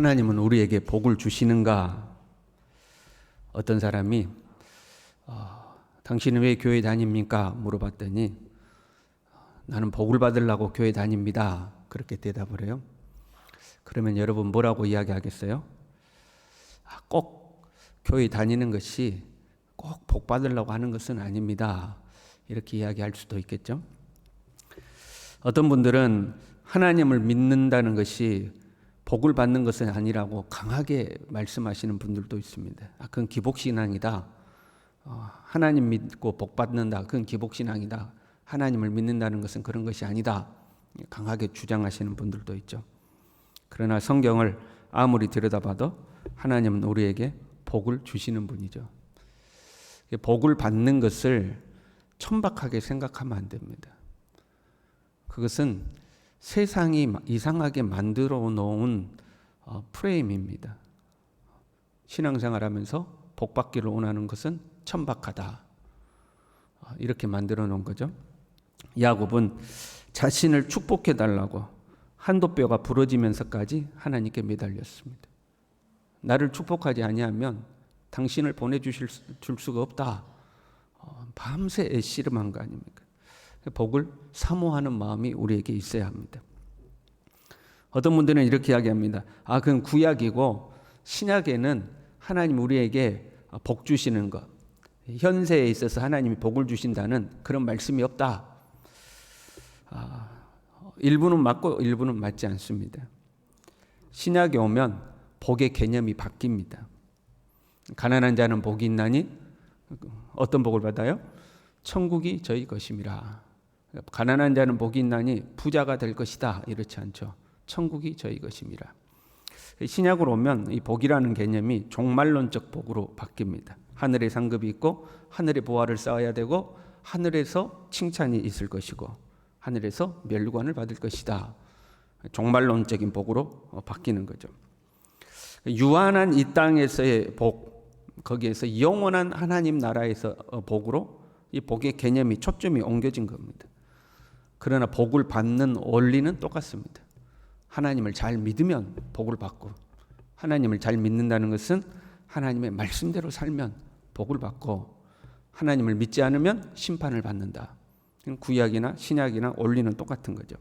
하나님은 우리에게 복을 주시는가? 어떤 사람이 당신은 왜 교회 다닙니까? 물어봤더니 나는 복을 받으려고 교회 다닙니다. 그렇게 대답을 해요. 그러면 여러분 뭐라고 이야기하겠어요? 꼭 교회 다니는 것이 꼭 복 받으려고 하는 것은 아닙니다. 이렇게 이야기할 수도 있겠죠. 어떤 분들은 하나님을 믿는다는 것이 복을 받는 것은 아니라고 강하게 말씀하시는 분들도 있습니다. 그건 기복신앙이다. 하나님 믿고 복 받는다. 그건 기복신앙이다. 하나님을 믿는다는 것은 그런 것이 아니다. 강하게 주장하시는 분들도 있죠. 그러나 성경을 아무리 들여다봐도 하나님은 우리에게 복을 주시는 분이죠. 복을 받는 것을 천박하게 생각하면 안 됩니다. 그것은 세상이 이상하게 만들어 놓은 프레임입니다. 신앙생활하면서 복 받기를 원하는 것은 천박하다. 이렇게 만들어 놓은 거죠. 야곱은 자신을 축복해 달라고 한도 뼈가 부러지면서까지 하나님께 매달렸습니다. 나를 축복하지 아니하면 당신을 보내주실 줄 수가 없다. 밤새 애씨름한 거 아닙니까? 복을 사모하는 마음이 우리에게 있어야 합니다. 어떤 분들은 이렇게 이야기합니다. 그건 구약이고 신약에는 하나님 우리에게 복 주시는 것, 현세에 있어서 하나님이 복을 주신다는 그런 말씀이 없다. 일부는 맞고 일부는 맞지 않습니다. 신약에 오면 복의 개념이 바뀝니다. 가난한 자는 복이 있나니 어떤 복을 받아요? 천국이 저희 것임이라. 가난한 자는 복이 있나니 부자가 될 것이다. 이렇지 않죠. 천국이 저희 것임이라. 신약으로 오면 이 복이라는 개념이 종말론적 복으로 바뀝니다. 하늘에 상급이 있고 하늘에 보화를 쌓아야 되고 하늘에서 칭찬이 있을 것이고 하늘에서 멸관을 받을 것이다. 종말론적인 복으로 바뀌는 거죠. 유한한 이 땅에서의 복, 거기에서 영원한 하나님 나라에서 복으로 이 복의 개념이 초점이 옮겨진 겁니다. 그러나 복을 받는 원리는 똑같습니다. 하나님을 잘 믿으면 복을 받고, 하나님을 잘 믿는다는 것은 하나님의 말씀대로 살면 복을 받고, 하나님을 믿지 않으면 심판을 받는다. 구약이나 신약이나 원리는 똑같은 거죠.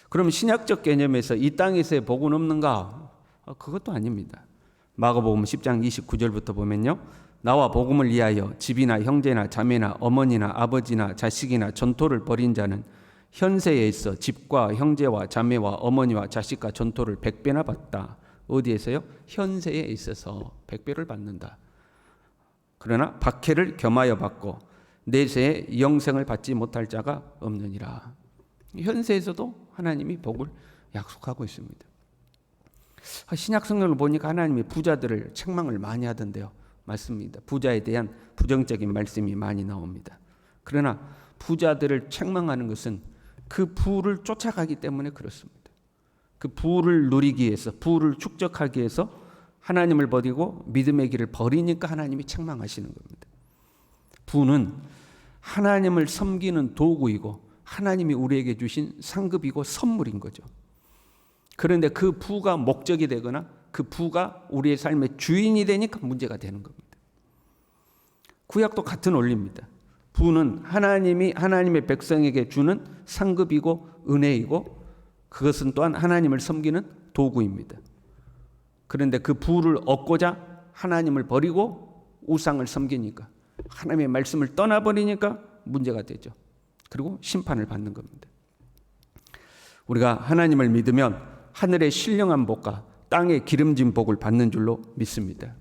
그럼 신약적 개념에서 이 땅에서의 복은 없는가? 그것도 아닙니다. 마가복음 10장 29절부터 보면요. 나와 복음을 위하여 집이나 형제나 자매나 어머니나 아버지나 자식이나 전토를 벌인 자는 현세에 있어 집과 형제와 자매와 어머니와 자식과 전토를 100배나 받다. 어디에서요? 현세에 있어서 100배를 받는다. 그러나 박해를 겸하여 받고 내세에 영생을 받지 못할 자가 없느니라. 현세에서도 하나님이 복을 약속하고 있습니다. 신약 성경을 보니까 하나님이 부자들을 책망을 많이 하던데요. 맞습니다. 부자에 대한 부정적인 말씀이 많이 나옵니다. 그러나 부자들을 책망하는 것은 그 부를 쫓아가기 때문에 그렇습니다. 그 부를 누리기 위해서, 부를 축적하기 위해서 하나님을 버리고 믿음의 길을 버리니까 하나님이 책망하시는 겁니다. 부는 하나님을 섬기는 도구이고 하나님이 우리에게 주신 상급이고 선물인 거죠. 그런데 그 부가 목적이 되거나 그 부가 우리의 삶의 주인이 되니까 문제가 되는 겁니다. 구약도 같은 원리입니다. 부는 하나님이 하나님의 백성에게 주는 상급이고 은혜이고 그것은 또한 하나님을 섬기는 도구입니다. 그런데 그 부를 얻고자 하나님을 버리고 우상을 섬기니까 하나님의 말씀을 떠나버리니까 문제가 되죠. 그리고 심판을 받는 겁니다. 우리가 하나님을 믿으면 하늘의 신령한 복과 땅의 기름진 복을 받는 줄로 믿습니다.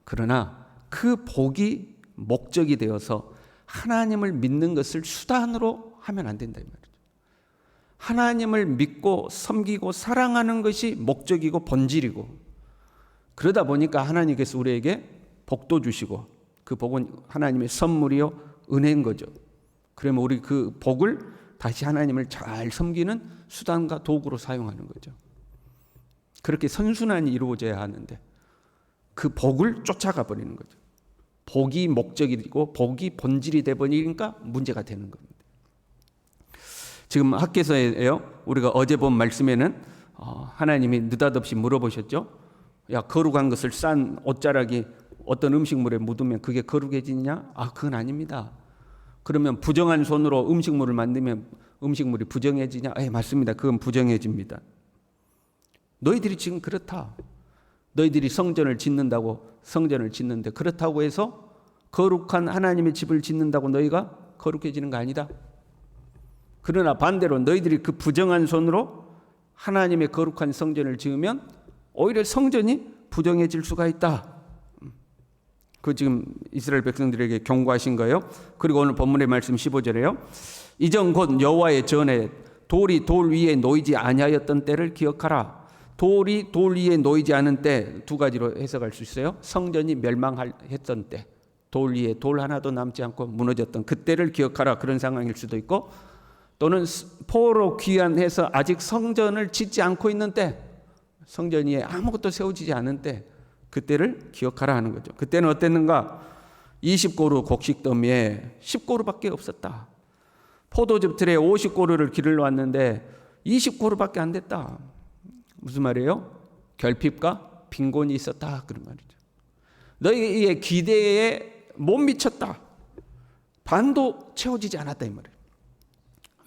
그러나 그 복이 목적이 되어서 하나님을 믿는 것을 수단으로 하면 안 된다 이 말이죠. 하나님을 믿고 섬기고 사랑하는 것이 목적이고 본질이고 그러다 보니까 하나님께서 우리에게 복도 주시고 그 복은 하나님의 선물이요 은혜인 거죠. 그러면 우리 그 복을 다시 하나님을 잘 섬기는 수단과 도구로 사용하는 거죠. 그렇게 선순환이 이루어져야 하는데 그 복을 쫓아가 버리는 거죠. 복이 목적이고 복이 본질이 되버리니까 문제가 되는 겁니다. 지금 학개서에요. 우리가 어제 본 말씀에는 하나님이 느닷없이 물어보셨죠. 야, 거룩한 것을 싼 옷자락이 어떤 음식물에 묻으면 그게 거룩해지느냐? 그건 아닙니다. 그러면 부정한 손으로 음식물을 만들면 음식물이 부정해지냐? 맞습니다. 그건 부정해집니다. 너희들이 지금 그렇다. 너희들이 성전을 짓는다고 성전을 짓는데 그렇다고 해서 거룩한 하나님의 집을 짓는다고 너희가 거룩해지는 거 아니다. 그러나 반대로 너희들이 그 부정한 손으로 하나님의 거룩한 성전을 지으면 오히려 성전이 부정해질 수가 있다. 그 지금 이스라엘 백성들에게 경고하신 거예요. 그리고 오늘 본문의 말씀 15절에요. 이전 곧 여호와의 전에 돌이 돌 위에 놓이지 아니하였던 때를 기억하라. 돌이 돌 위에 놓이지 않은 때 두 가지로 해석할 수 있어요. 성전이 멸망했던 때, 돌 위에 돌 하나도 남지 않고 무너졌던 그때를 기억하라. 그런 상황일 수도 있고, 또는 포로 귀환해서 아직 성전을 짓지 않고 있는 때, 성전 위에 아무것도 세워지지 않은 때, 그때를 기억하라 하는 거죠. 그때는 어땠는가? 20고루 곡식더미에 10고루밖에 없었다. 포도즙 틀에 50고루를 기를 놓았는데 20고루밖에 안 됐다. 무슨 말이에요? 결핍과 빈곤이 있었다, 그런 말이죠. 너희의 기대에 못 미쳤다. 반도 채워지지 않았다, 이 말이에요.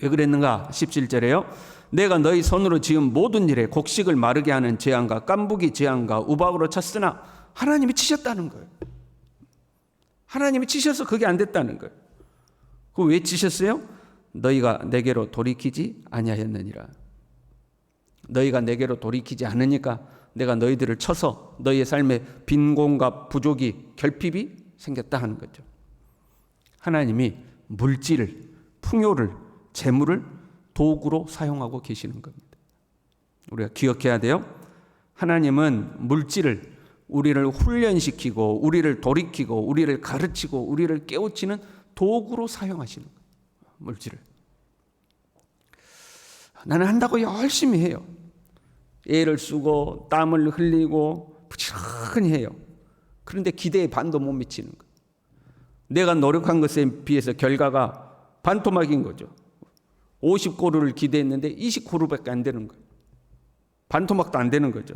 왜 그랬는가? 17절에요. 내가 너희 손으로 지은 모든 일에 곡식을 마르게 하는 재앙과 깐부기 재앙과 우박으로 쳤으나 하나님이 치셨다는 거예요. 하나님이 치셔서 그게 안 됐다는 거예요. 그 왜 치셨어요? 너희가 내게로 돌이키지 아니하였느니라. 너희가 내게로 돌이키지 않으니까 내가 너희들을 쳐서 너희의 삶에 빈곤과 부족이 결핍이 생겼다 하는 거죠. 하나님이 물질을, 풍요를, 재물을 도구로 사용하고 계시는 겁니다. 우리가 기억해야 돼요. 하나님은 물질을 우리를 훈련시키고 우리를 돌이키고 우리를 가르치고 우리를 깨우치는 도구로 사용하시는 거예요. 물질을. 나는 한다고 열심히 해요. 애를 쓰고 땀을 흘리고 부지런히 해요. 그런데 기대에 반도 못 미치는 거예요. 내가 노력한 것에 비해서 결과가 반토막인 거죠. 50고루를 기대했는데 20고루밖에 안 되는 거예요. 반토막도 안 되는 거죠.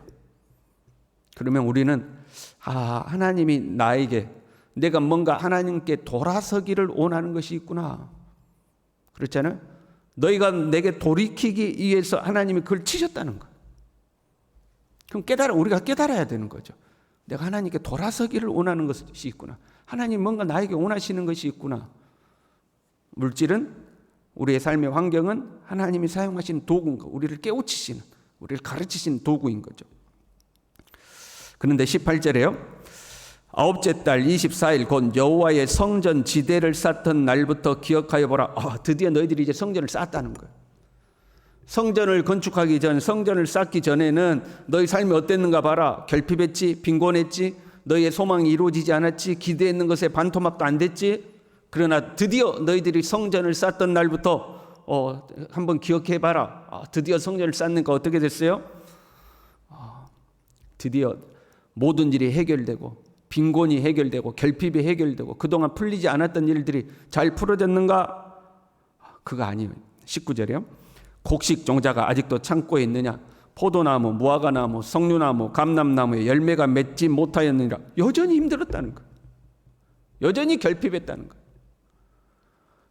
그러면 우리는 하나님이 나에게 내가 뭔가 하나님께 돌아서기를 원하는 것이 있구나. 그렇잖아요. 너희가 내게 돌이키기 위해서 하나님이 그걸 치셨다는 거예요. 그럼 우리가 깨달아야 되는 거죠. 내가 하나님께 돌아서기를 원하는 것이 있구나. 하나님 뭔가 나에게 원하시는 것이 있구나. 물질은 우리의 삶의 환경은 하나님이 사용하시는 도구인 거, 우리를 깨우치시는, 우리를 가르치시는 도구인 거죠. 그런데 18절에요. 아홉째 달 24일 곧 여호와의 성전 지대를 쌓던 날부터 기억하여 보라. 드디어 너희들이 이제 성전을 쌓았다는 거예요. 성전을 건축하기 전, 성전을 쌓기 전에는 너희 삶이 어땠는가 봐라. 결핍했지, 빈곤했지, 너희의 소망이 이루어지지 않았지, 기대했는 것에 반토막도 안 됐지. 그러나 드디어 너희들이 성전을 쌓던 날부터 한번 기억해봐라. 드디어 성전을 쌓는 거 어떻게 됐어요? 드디어 모든 일이 해결되고 빈곤이 해결되고 결핍이 해결되고 그동안 풀리지 않았던 일들이 잘 풀어졌는가? 그거 아니에요. 19절이요. 곡식 종자가 아직도 창고에 있느냐? 포도나무, 무화과나무, 석류나무, 감람나무에 열매가 맺지 못하였느니라. 여전히 힘들었다는 거예요. 여전히 결핍했다는 거예요.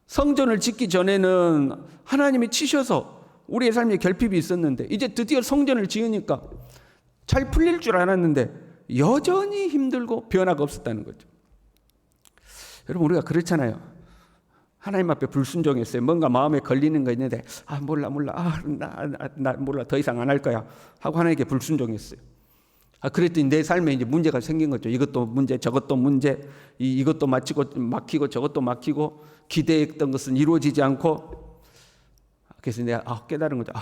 성전을 짓기 전에는 하나님이 치셔서 우리의 삶에 결핍이 있었는데 이제 드디어 성전을 지으니까 잘 풀릴 줄 알았는데 여전히 힘들고 변화가 없었다는 거죠. 여러분, 우리가 그렇잖아요. 하나님 앞에 불순종했어요. 뭔가 마음에 걸리는 거 있는데 몰라 나 몰라, 더 이상 안 할 거야 하고 하나님께 불순종했어요. 그랬더니 내 삶에 이제 문제가 생긴 거죠. 이것도 문제, 저것도 문제, 이것도 막히고 저것도 막히고 기대했던 것은 이루어지지 않고. 그래서 내가 깨달은 거죠.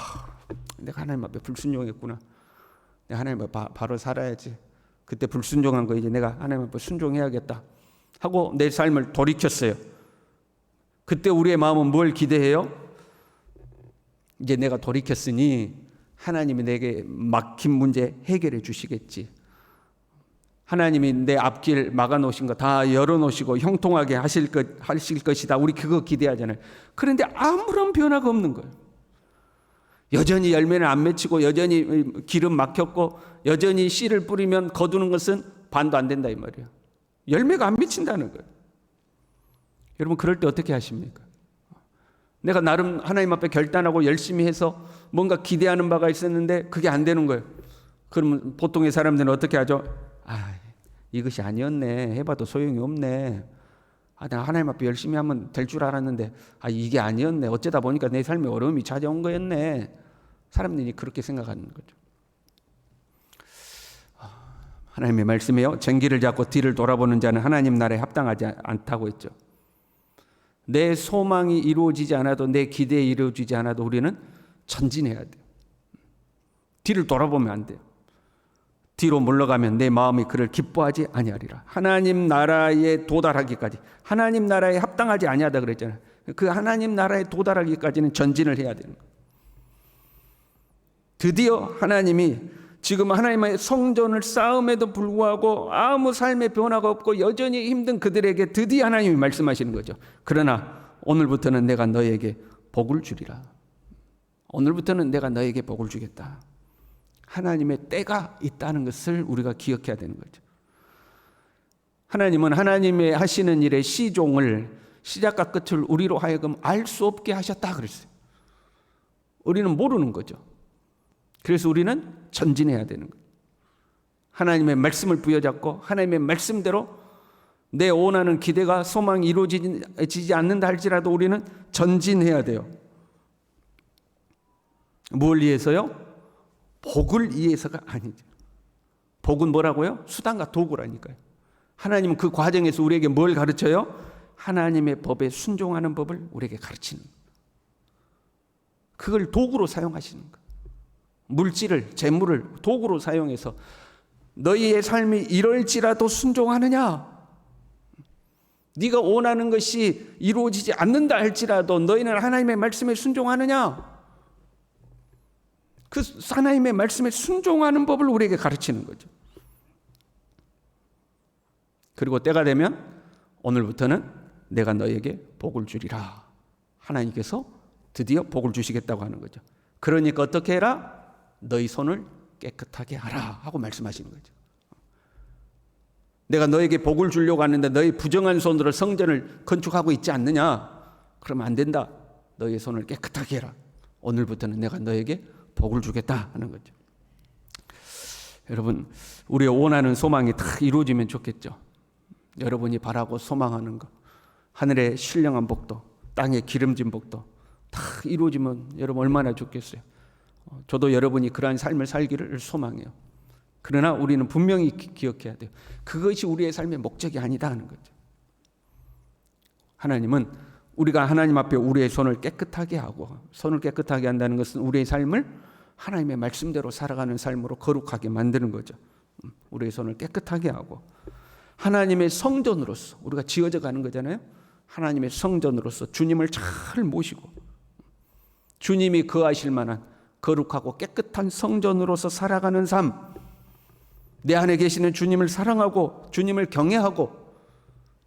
내가 하나님 앞에 불순종했구나. 내가 하나님 앞에 바로 살아야지. 그때 불순종한 거 이제 내가 하나님 앞에 순종해야겠다 하고 내 삶을 돌이켰어요. 그때 우리의 마음은 뭘 기대해요? 이제 내가 돌이켰으니 하나님이 내게 막힌 문제 해결해 주시겠지. 하나님이 내 앞길 막아놓으신 거 다 열어놓으시고 형통하게 하실 것이다. 우리 그거 기대하잖아요. 그런데 아무런 변화가 없는 거예요. 여전히 열매는 안 맺히고 여전히 기름 막혔고 여전히 씨를 뿌리면 거두는 것은 반도 안 된다 이 말이에요. 열매가 안 맺힌다는 거예요. 여러분 그럴 때 어떻게 하십니까? 내가 나름 하나님 앞에 결단하고 열심히 해서 뭔가 기대하는 바가 있었는데 그게 안 되는 거예요. 그러면 보통의 사람들은 어떻게 하죠? 이것이 아니었네. 해봐도 소용이 없네. 내가 하나님 앞에 열심히 하면 될 줄 알았는데 이게 아니었네. 어쩌다 보니까 내 삶에 어려움이 찾아온 거였네. 사람들이 그렇게 생각하는 거죠. 하나님의 말씀이요. 쟁기를 잡고 뒤를 돌아보는 자는 하나님 나라에 합당하지 않다고 했죠. 내 소망이 이루어지지 않아도 내 기대에 이루어지지 않아도 우리는 전진해야 돼요. 뒤를 돌아보면 안 돼요. 뒤로 물러가면 내 마음이 그를 기뻐하지 아니하리라. 하나님 나라에 도달하기까지, 하나님 나라에 합당하지 아니하다 그랬잖아요. 그 하나님 나라에 도달하기까지는 전진을 해야 되는 거예요. 드디어 하나님이 지금 하나님의 성전을 쌓음에도 불구하고 아무 삶의 변화가 없고 여전히 힘든 그들에게 드디어 하나님이 말씀하시는 거죠. 그러나 오늘부터는 내가 너에게 복을 주리라. 오늘부터는 내가 너에게 복을 주겠다. 하나님의 때가 있다는 것을 우리가 기억해야 되는 거죠. 하나님은 하나님의 하시는 일의 시종을, 시작과 끝을 우리로 하여금 알 수 없게 하셨다 그랬어요. 우리는 모르는 거죠. 그래서 우리는 전진해야 되는 거예요. 하나님의 말씀을 부여잡고 하나님의 말씀대로 내 원하는 기대가 소망이 이루어지지 않는다 할지라도 우리는 전진해야 돼요. 뭘 위해서요? 복을 위해서가 아니죠. 복은 뭐라고요? 수단과 도구라니까요. 하나님은 그 과정에서 우리에게 뭘 가르쳐요? 하나님의 법에 순종하는 법을 우리에게 가르치는 거예요. 그걸 도구로 사용하시는 거예요. 물질을, 재물을 도구로 사용해서 너희의 삶이 이럴지라도 순종하느냐? 네가 원하는 것이 이루어지지 않는다 할지라도 너희는 하나님의 말씀에 순종하느냐? 그 하나님의 말씀에 순종하는 법을 우리에게 가르치는 거죠. 그리고 때가 되면 오늘부터는 내가 너에게 복을 주리라. 하나님께서 드디어 복을 주시겠다고 하는 거죠. 그러니까 어떻게 해라? 너희 손을 깨끗하게 하라 하고 말씀하시는 거죠. 내가 너에게 복을 주려고 하는데 너희 부정한 손으로 성전을 건축하고 있지 않느냐? 그러면 안 된다. 너희 손을 깨끗하게 해라. 오늘부터는 내가 너에게 복을 주겠다 하는 거죠. 여러분, 우리의 원하는 소망이 다 이루어지면 좋겠죠. 여러분이 바라고 소망하는 것, 하늘의 신령한 복도, 땅의 기름진 복도 다 이루어지면 여러분 얼마나 좋겠어요. 저도 여러분이 그러한 삶을 살기를 소망해요. 그러나 우리는 분명히 기억해야 돼요. 그것이 우리의 삶의 목적이 아니다 하는 거죠. 하나님은 우리가 하나님 앞에 우리의 손을 깨끗하게 하고, 손을 깨끗하게 한다는 것은 우리의 삶을 하나님의 말씀대로 살아가는 삶으로 거룩하게 만드는 거죠. 우리의 손을 깨끗하게 하고 하나님의 성전으로서 우리가 지어져 가는 거잖아요. 하나님의 성전으로서 주님을 잘 모시고 주님이 거하실 만한 거룩하고 깨끗한 성전으로서 살아가는 삶, 내 안에 계시는 주님을 사랑하고 주님을 경외하고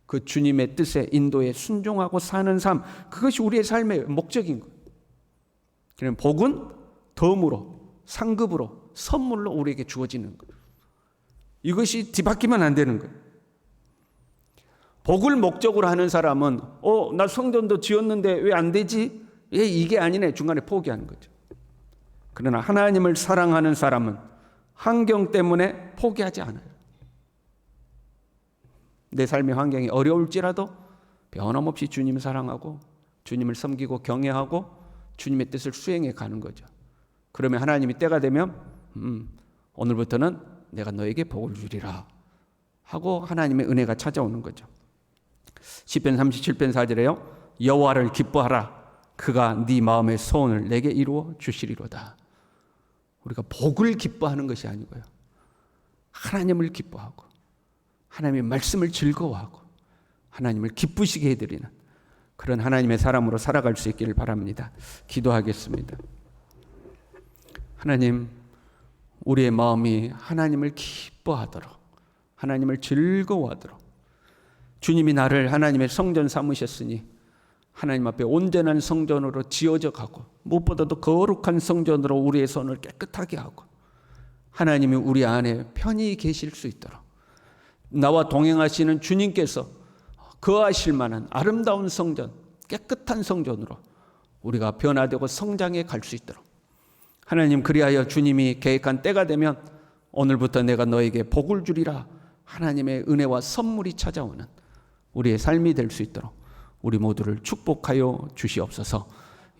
그 주님의 뜻에 인도에 순종하고 사는 삶, 그것이 우리의 삶의 목적인 거예요. 그럼 복은 덤으로, 상급으로, 선물로 우리에게 주어지는 거예요. 이것이 뒤바뀌면 안 되는 거예요. 복을 목적으로 하는 사람은 나 성전도 지었는데 왜 안 되지? 이게 아니네. 중간에 포기하는 거죠. 그러나 하나님을 사랑하는 사람은 환경 때문에 포기하지 않아요. 내 삶의 환경이 어려울지라도 변함없이 주님을 사랑하고 주님을 섬기고 경외하고 주님의 뜻을 수행해 가는 거죠. 그러면 하나님이 때가 되면 오늘부터는 내가 너에게 복을 주리라 하고 하나님의 은혜가 찾아오는 거죠. 시편 37편 4절에요. 여호와를 기뻐하라. 그가 네 마음의 소원을 내게 이루어 주시리로다. 우리가 복을 기뻐하는 것이 아니고요. 하나님을 기뻐하고 하나님의 말씀을 즐거워하고 하나님을 기쁘시게 해드리는 그런 하나님의 사람으로 살아갈 수 있기를 바랍니다. 기도하겠습니다. 하나님, 우리의 마음이 하나님을 기뻐하도록, 하나님을 즐거워하도록, 주님이 나를 하나님의 성전 삼으셨으니 하나님 앞에 온전한 성전으로 지어져 가고 무엇보다도 거룩한 성전으로 우리의 손을 깨끗하게 하고 하나님이 우리 안에 편히 계실 수 있도록 나와 동행하시는 주님께서 거하실 만한 아름다운 성전, 깨끗한 성전으로 우리가 변화되고 성장해 갈 수 있도록 하나님, 그리하여 주님이 계획한 때가 되면 오늘부터 내가 너에게 복을 주리라 하나님의 은혜와 선물이 찾아오는 우리의 삶이 될 수 있도록 우리 모두를 축복하여 주시옵소서.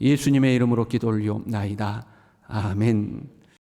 예수님의 이름으로 기도 올리옵나이다. 아멘.